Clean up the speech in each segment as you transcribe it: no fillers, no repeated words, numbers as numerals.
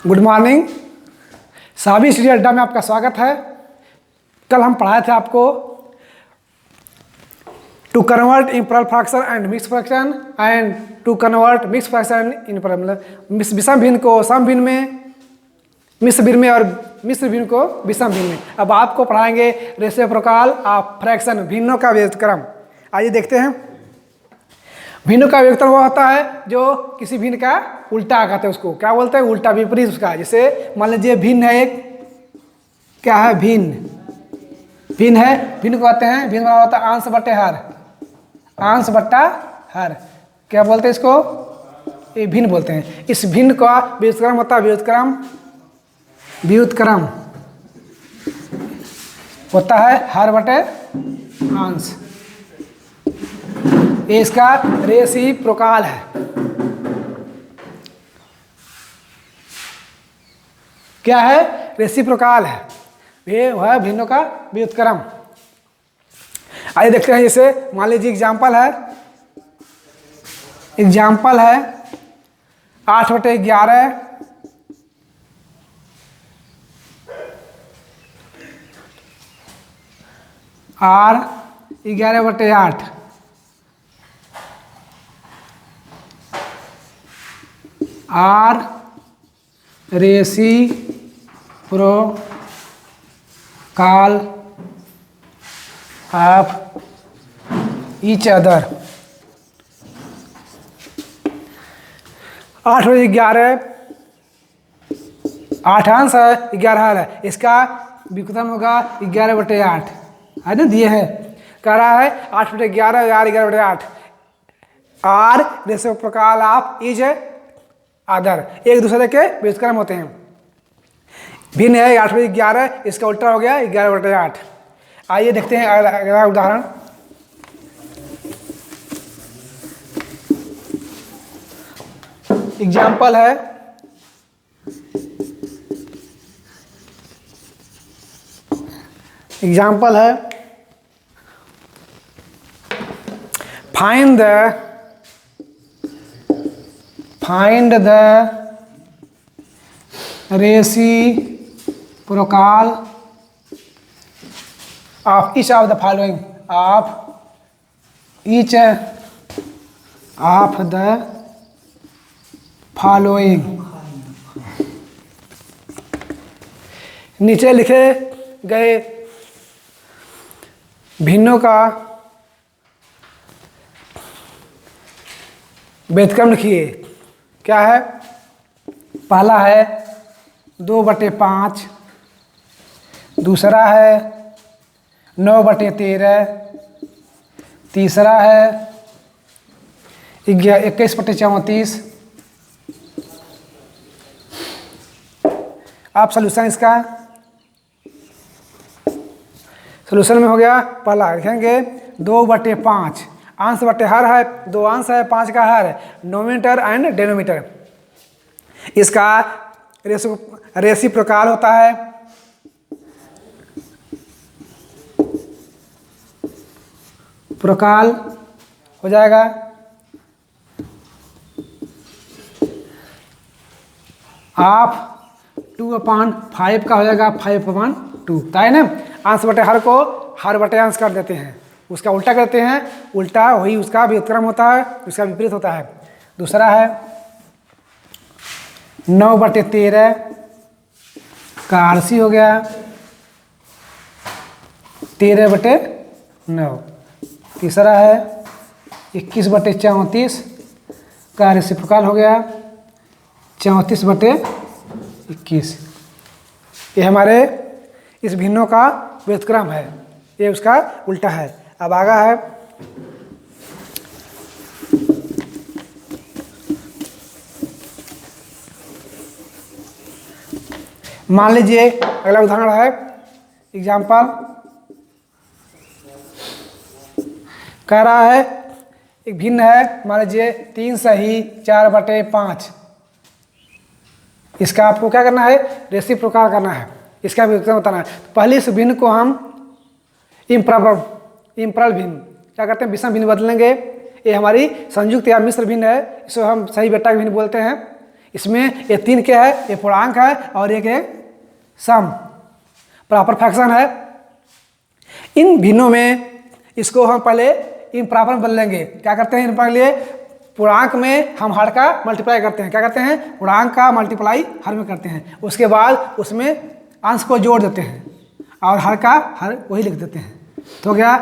Good morning. Sabi study अड्डा में आपका स्वागत है। कल हम पढ़ाए थे आपको to convert improper fraction and mix fraction and to convert mix fraction in विषम भिन्न को सम भिन्न में, मिश्र भिन्न में और मिश्र भिन्न को विषम भिन्न में। अब आपको पढ़ाएंगे रेसिप्रोकल ऑफ फ्रैक्शन, भिन्नों का व्युत्क्रम। आइए देखते हैं। भिन्नों का व्युत्क्रम वो होता है जो किसी भिन्न का उल्टा कहते हैं, उसको क्या बोलते हैं? उल्टा, विपरीत उसका। जैसे मान लीजिए भिन्न है, एक क्या है? भिन्न। भिन्न है, भिन्न को कहते हैं, भिन्न बराबर होता है अंश बटे हर। अंश बट्टा हर क्या बोलते हैं इसको? ये भिन्न बोलते हैं। इस भिन्न का व्युत्क्रम होता है व्युत्क्रम। व्युत्क्रम होता है हर बटे अंश। ये इसका रेसिप्रोकल है। क्या है? रेसिप्रोकल है। ये वह भिन्नों का व्युत्क्रम। आइए देखते हैं। जैसे मान लीजिए एग्जाम्पल है 8/11 और 11/8 are reciprocal of each other. 8/11 8 अंश है, 11 हर है। इसका व्युत्क्रम होगा 11/8 है ना, दिए हैं। कह रहा है 8/11 यार 11/8 are reciprocal of each other, एक दूसरे के व्युत्क्रम होते हैं। भिन्न है 8/11, इसका उल्टा हो गया 11/8। आइए देखते हैं अगला उदाहरण। एग्जाम्पल है find the reciprocal of each of the following नीचे लिखे गए भिन्नों का व्युत्क्रम लिखिए। क्या है? पहला है 2/5, दूसरा है 9/13, तीसरा है 21/34। आप सॉल्यूशन इसका सॉल्यूशन में हो गया। पहला लिखेंगे 2/5, अंश बटे हर है, 2 अंश है, 5 का हर है, नोमिनेटर एंड डिनोमिनेटर। इसका रेसिप्रोकल होता है प्रोकल हो जाएगा आप 2/5 का हो जाएगा 5/2, है ना। अंश बटे हर को हर बटे अंश कर देते हैं, उसका उल्टा करते हैं, उल्टा वही उसका व्युत्क्रम होता है, उसका विपरीत होता है। दूसरा है 9/13 का आरसी हो गया 13/9। तीसरा है 21/34 का रेसिप्रोकल हो गया 34/21। ये हमारे इस भिन्नों का व्युत्क्रम है, ये उसका उल्टा है। अब आगा है मान लीजिए अगला उदाहरण है एग्जाम्पल। कह रहा है एक भिन्न है, मान लीजिए 3 सही 4/5। इसका आपको क्या करना है? रेसिप्रोकल करना है, इसका व्युत्क्रम बताना है। पहले इस भिन्न को हम इम्परल भिन्न क्या करते हैं? विषम भिन्न बदलेंगे। ये हमारी संयुक्त या मिश्र भिन्न है, इसको हम सही बेटा भिन्न बोलते हैं। इसमें ये 3 क्या है, ये पूर्णांक है और एक सम प्रॉपर फ्रैक्शन है। इन भिन्नों में इसको हम पहले इन प्रॉपर में बदलेंगे। क्या करते हैं, इन पर लिए पूर्णांक में हम हर का मल्टीप्लाई करते हैं। क्या करते हैं, पूर्णांक का मल्टीप्लाई हर में करते हैं। उसके बाद उसमें अंश को जोड़ देते हैं और हर का हर वही लिख देते हैं। तो हो गया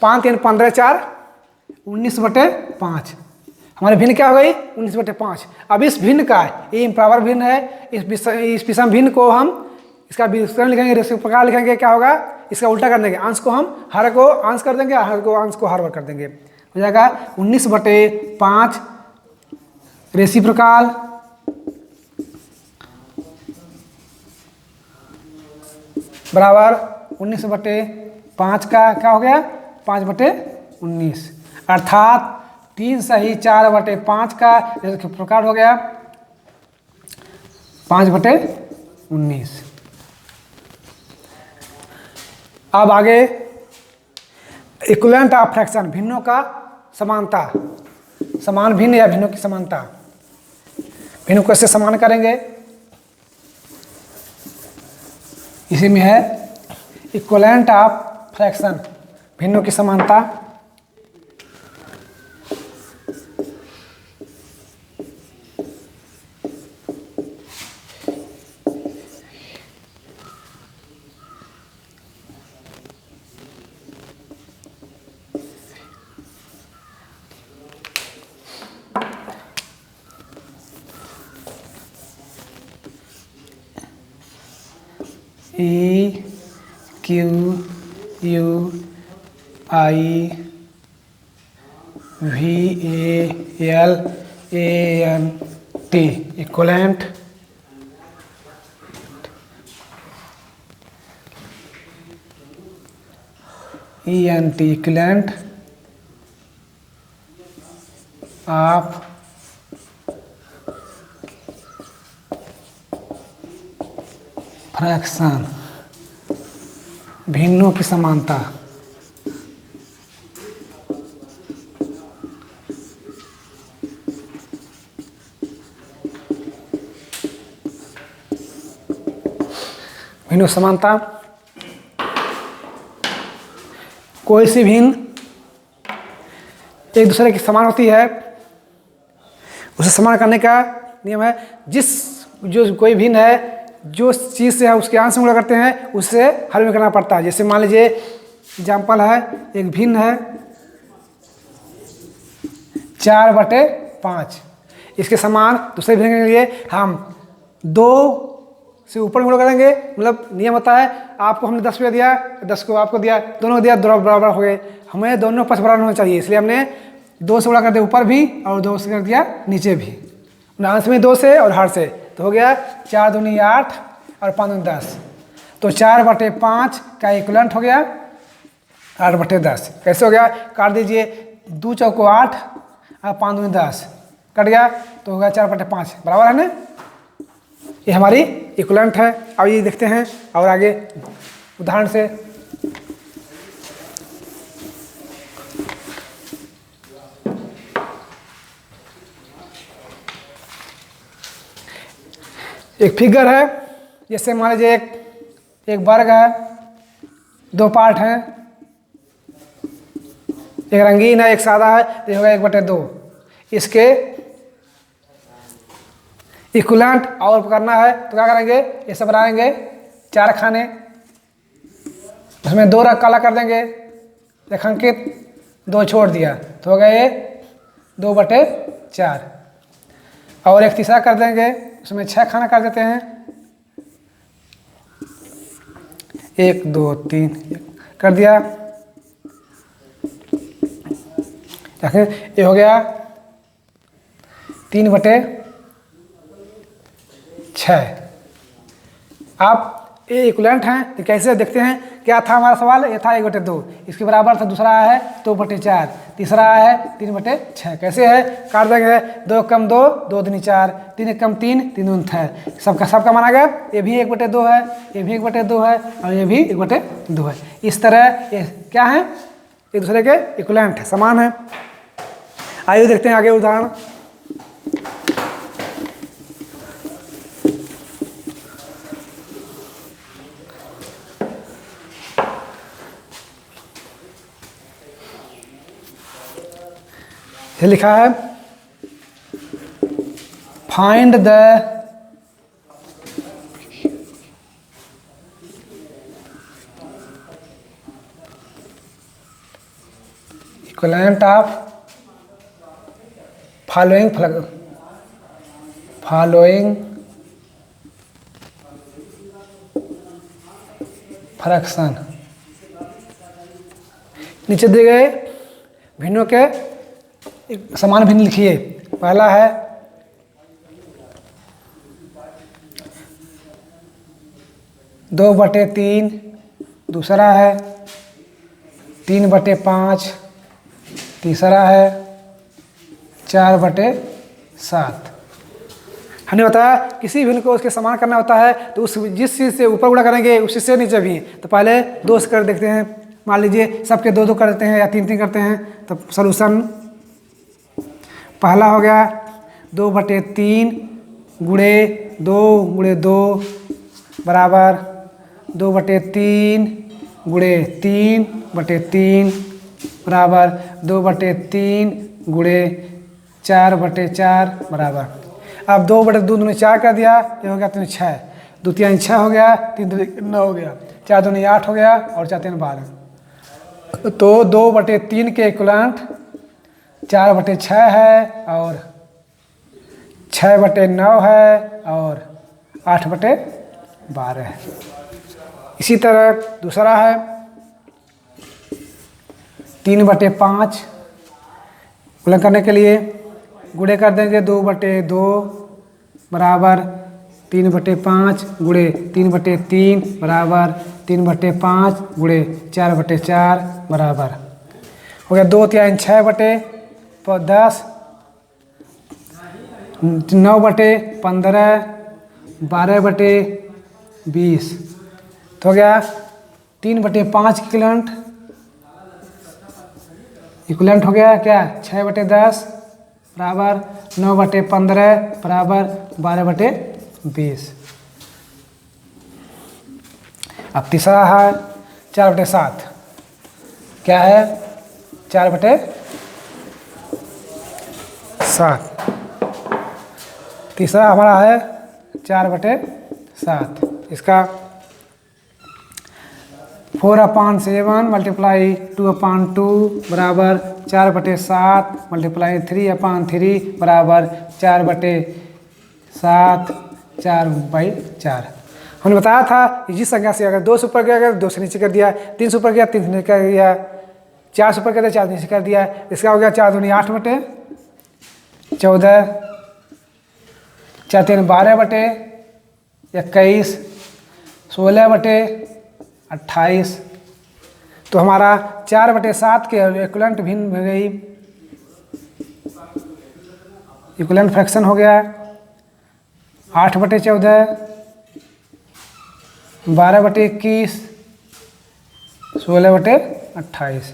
5 3 15 4 19/5। हमारे भिन्न क्या हो गई, 19/5। अब इस भिन्न का, ये इम्प्रॉपर भिन्न है, इस विषम भिन्न को हम इसका विस्तरण लिखेंगे, रेशियो प्रकार लिखेंगे। क्या होगा, इसका उल्टा कर देंगे, अंश को हम हर को अंश कर देंगे, हर को अंश को हर वर्ग कर देंगे। हो जाएगा 19/5 रेशियो प्रकार बराबर 19/5 का क्या हो गया, 5/19, अर्थात 3 सही 4/5 का प्रकार हो गया 5/19। अब आगे इक्विवेलेंट ऑफ फ्रैक्शन, भिन्नों का समानता, समान भिन्न या भिन्नों की समानता। भिन्नों को कैसे समान करेंगे, इसी में है इक्विवेलेंट ऑफ फ्रैक्शन, भिन्नों की समानता। EQUIVALANT equivalent equivalent of fraction, भिन्नों की समानता। भिन्नों की समानता, कोई सी भिन्न एक दूसरे की समान होती है, उसे समान करने का नियम है, जो कोई भिन्न है, जो चीज़ से है उसके अंश में गुणा करते हैं, उससे हर में करना पड़ता है। जैसे मान लीजिए एग्जाम्पल है, एक भिन्न है 4/5, इसके समान दूसरे भिन्न के लिए हम 2 से ऊपर गुणा करेंगे। मतलब नियम होता है, आपको हमने 10 रुपया दिया, 10 को आपको दिया, दोनों को दिया, दोनों बराबर हो गए। हमें दोनों पक्ष बराबर होना चाहिए, इसलिए हमने 2 से गुणा कर दिया ऊपर भी और 2 से कर दिया नीचे भी, अंश में 2 से और हर से। तो हो गया 4 दूनी 8 और 5 दूनी 10। तो 4/5 का इक्विवेलेंट हो गया 8/10। कैसे हो गया, काट दीजिए, 2 चौको 8 और 5 दूनी 10, कट गया, तो हो गया 4/5, बराबर है ना। ये हमारी इक्विवेलेंट है। अब ये देखते हैं और आगे उदाहरण से। एक फिगर है, जैसे मान लीजिए एक वर्ग है, 2 पार्ट हैं, एक रंगीन है एक सादा है, तो ये होगा 1/2। इसके इक्विवेलेंट और करना है तो क्या करेंगे, ये सब बनाएंगे 4 खाने, उसमें 2 रंग काला कर देंगे, रेखांकित 2 छोड़ दिया, तो हो गया ये 2/4। और एक तीसरा कर देंगे, उसमें 6 खाना कर देते हैं, 1 2 3 कर दिया। ये हो गया 3/6। आप ये इक्विवेलेंट हैं, तो कैसे देखते हैं, क्या था हमारा सवाल, ये था 1/2, इसके बराबर था दूसरा है 2/4, तीसरा है 3/6। कैसे है, काट देंगे, 2 कम 2, 2 दूनी 4, 3 कम 3, 3 दूनी 6, सबका माना गया। ये भी 1/2 है, ये भी 1/2 है और ये भी 1/2 है। इस तरह ये क्या है, एक दूसरे के इक्विवेलेंट है, समान है। आइए देखते हैं आगे उदाहरण। ये लिखा है find the equivalent of following fraction. नीचे दिए गए भिन्नों के समान भिन्न लिखिए। पहला है 2/3, दूसरा है 3/5, तीसरा है 4/7। हमने बताया किसी भिन्न को उसके समान करना होता है तो उस जिस चीज़ से ऊपर गुणा करेंगे उसी से नीचे भी। तो पहले 2 से कर देखते हैं। मान लीजिए सबके 2-2 कर देते हैं या 3-3 करते हैं। तो सॉल्यूशन पहला हो गया 2/3 गुणे 2 गुणे 2 बराबर 2/3 गुणे 3/3 बराबर 2/3 गुणे 4/4 बराबर। अब 2/2 दूनी 4 कर दिया, ये हो गया 3 6, 2 3 6 हो गया, 3 2 9 हो गया, 4 2 8 हो गया और 4 3 12। तो 2/3 के इक्विवेलेंट 4/6 है और 6/9 है और 8/12 है। इसी तरह दूसरा है 3/5 गुणा करने के लिए गुणे कर देंगे 2/2 बराबर 3/5 गुणे 3/3 बराबर 3/5 गुणे 4/4 बराबर हो गया 2 3 6/10 9/15 12/20 तो हो गया 3/5 इक्विवेलेंट हो गया क्या 6/10 बराबर 9/15 बराबर 12/20। अब तीसरा है 4/7। क्या है 4/7। तीसरा हमारा है 4/7। इसका 4/7 मल्टीप्लाई 2/2 बराबर 4/7 मल्टीप्लाई 3/3 बराबर 4/7 4/4। हमने बताया था कि जिस संख्या से अगर 2 से ऊपर गया 2 से नीचे कर दिया, 3 से ऊपर गया 3 से नीचे कर दिया, 4 से ऊपर कर दिया 4 से नीचे कर दिया। इसका हो गया 4 दूनी 8/14, 4 3 12/21, 16/28। तो हमारा 4/7 के इक्विवेलेंट भिन्न हो गई, इक्विवेलेंट फ्रैक्शन हो गया 8/14, 12/21, 16/28।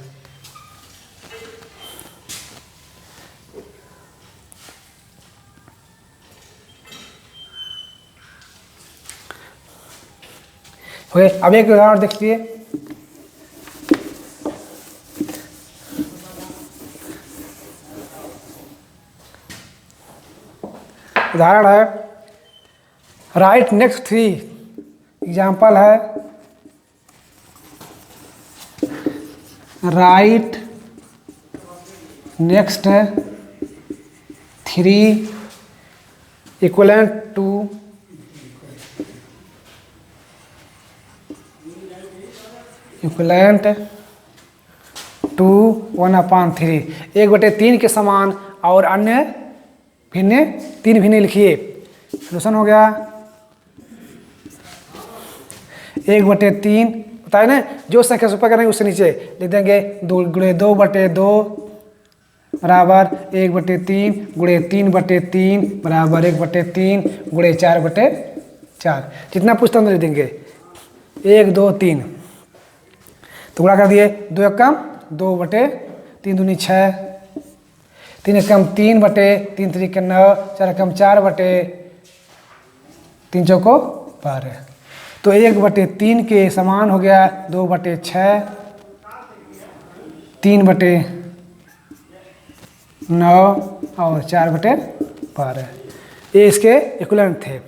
ओके, अब एक उदाहरण देखिए। उदाहरण है राइट नेक्स्ट 3। एग्जाम्पल है राइट नेक्स्ट 3 इक्विवेलेंट टू 1/3 1/3 के समान और अन्य भिन्न 3 भिन्न लिखिए। सोल्यूशन हो गया 1/3 बताए ना, जो संख्या से ऊपर करेंगे उससे नीचे लिख देंगे 2 गुणे 2/2 बराबर 1/3 गुणे 3/3 बराबर 1/3 गुणे 4/4। जितना पूछता हम लिख देंगे 1 2 3। तो गुणा कर दिए 2 1 कम 2/3 दूनी 6, 3 1 कम 3/3 3 के 9, 4 कम 4/3 चौको 12। तो 1/3 के समान हो गया 2/6, 3/12 9 और 4/12 ये इसके इक्विवेलेंट थे।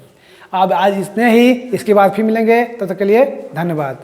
अब आज इतने ही, इसके बाद फिर मिलेंगे, तब तक के लिए धन्यवाद।